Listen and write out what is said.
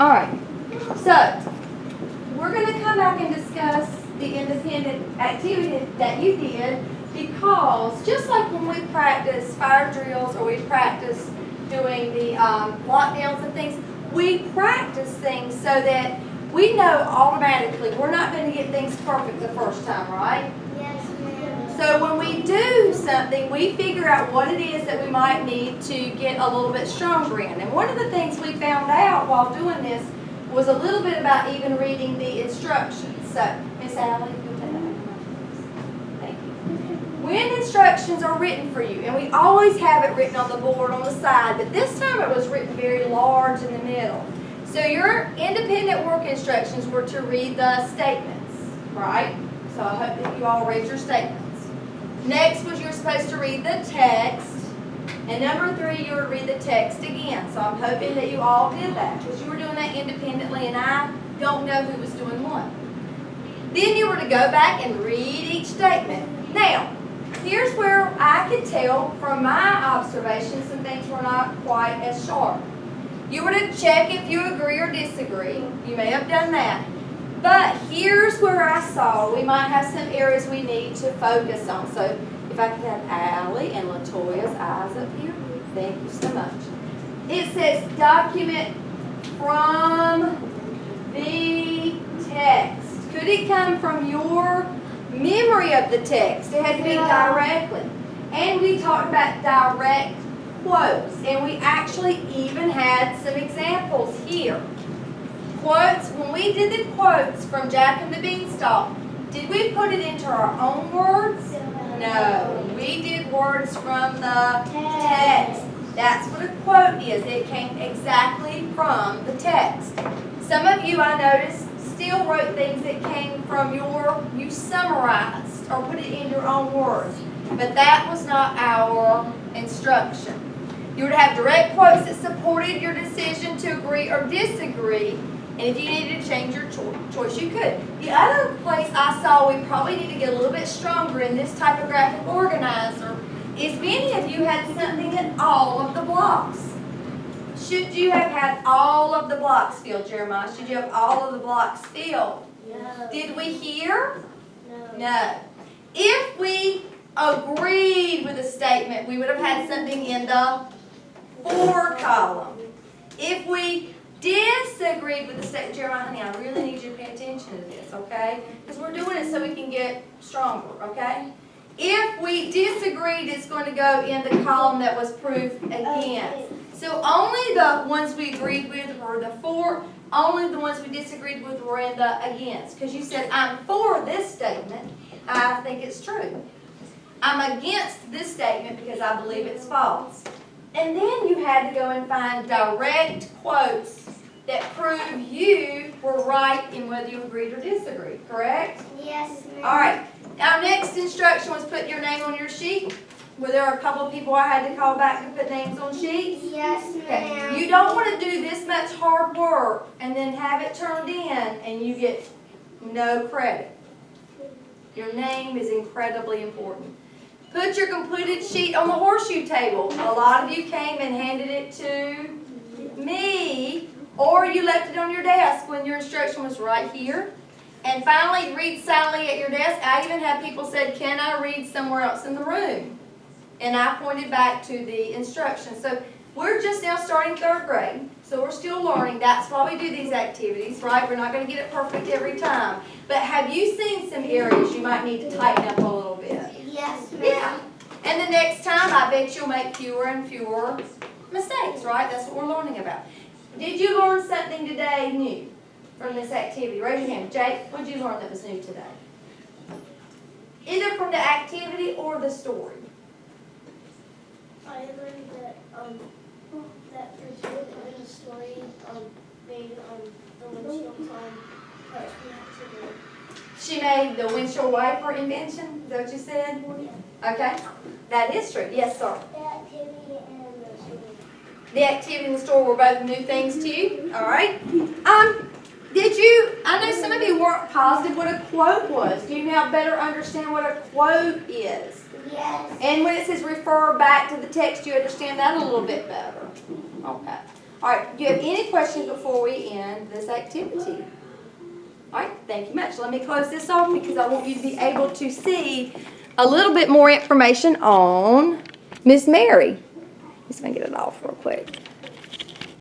Alright, so we're going to come back and discuss the independent activity that you did, because just like when we practice fire drills or we practice doing the lockdowns and things, we practice things so that we know automatically we're not going to get things perfect the first time, right? Yes, ma'am. So when we do something, we figure out what it is that we might need to get a little bit stronger in. And one of the things we found out while doing this was a little bit about even reading the instructions. So, Miss Allie, you'll take that back. Thank you. When instructions are written for you, and we always have it written on the board on the side, but this time it was written very large in the middle. So your independent work instructions were to read the statements, right? So I hope that you all read your statements. Next was you're supposed to read the text. And number 3, you were to read the text again. So I'm hoping that you all did that, because you were doing that independently and I don't know who was doing what. Then you were to go back and read each statement. Now, here's where I could tell from my observations some things were not quite as sharp. You were to check if you agree or disagree. You may have done that. But here's where I saw we might have some areas we need to focus on. So if I could have Allie and LaToya's eyes up here. Thank you so much. It says document from the text. Could it come from your memory of the text? It had to be directly. And we talked about direct quotes. And we actually even had some examples here. Quotes, when we did the quotes from Jack and the Beanstalk, did we put it into our own words? No. We did words from the text. That's what a quote is. It came exactly from the text. Some of you, I noticed, still wrote things that came from you summarized or put it in your own words. But that was not our instruction. You were to have direct quotes that supported your decision to agree or disagree. And if you needed to change your choice, you could. The other place I saw we probably need to get a little bit stronger in this typographic organizer is many of you had something in all of the blocks. Should you have had all of the blocks filled, Jeremiah? Should you have all of the blocks filled? No. Did we hear? No. No. If we agreed with a statement, we would have had something in the for column. If we disagreed with the statement, Jeremiah, honey, I really need you to pay attention to this, okay? Because we're doing it so we can get stronger, okay? If we disagreed, it's going to go in the column that was proof against. So only the ones we agreed with were the for, only the ones we disagreed with were in the against. Because you said, I'm for this statement, I think it's true. I'm against this statement because I believe it's false. And then you had to go and find direct quotes that prove you were right in whether you agreed or disagreed, correct? Yes, ma'am. All right. Our next instruction was put your name on your sheet. Were there a couple of people I had to call back to put names on sheets? Yes, ma'am. Okay. You don't want to do this much hard work and then have it turned in and you get no credit. Your name is incredibly important. Put your completed sheet on the horseshoe table. A lot of you came and handed it to me, or you left it on your desk when your instruction was right here. And finally, read silently at your desk. I even had people said, can I read somewhere else in the room? And I pointed back to the instructions. So we're just now starting 3rd grade, so we're still learning. That's why we do these activities, right? We're not going to get it perfect every time. But have you seen some areas you might need to tighten up a little bit? Yes, ma'am. Yeah. And the next time, I bet you'll make fewer and fewer mistakes, right? That's what we're learning about. Did you learn something today new from this activity? Raise your hand. Jake, what did you learn that was new today? Either from the activity or the story. I learned that that for sure in the story made the windshield that we have to do. She made the windshield wiper invention. Is that what you said? Okay. That is true. Yes, sir. The activity and the story. The activity and the story were both new things to you. All right. I know some of you weren't positive what a quote was. Do you now better understand what a quote is? Yes. And when it says refer back to the text, you understand that a little bit better. Okay. All right, do you have any questions before we end this activity? All right, thank you much. Let me close this off because I want you to be able to see a little bit more information on Miss Mary. Just gonna get it off real quick.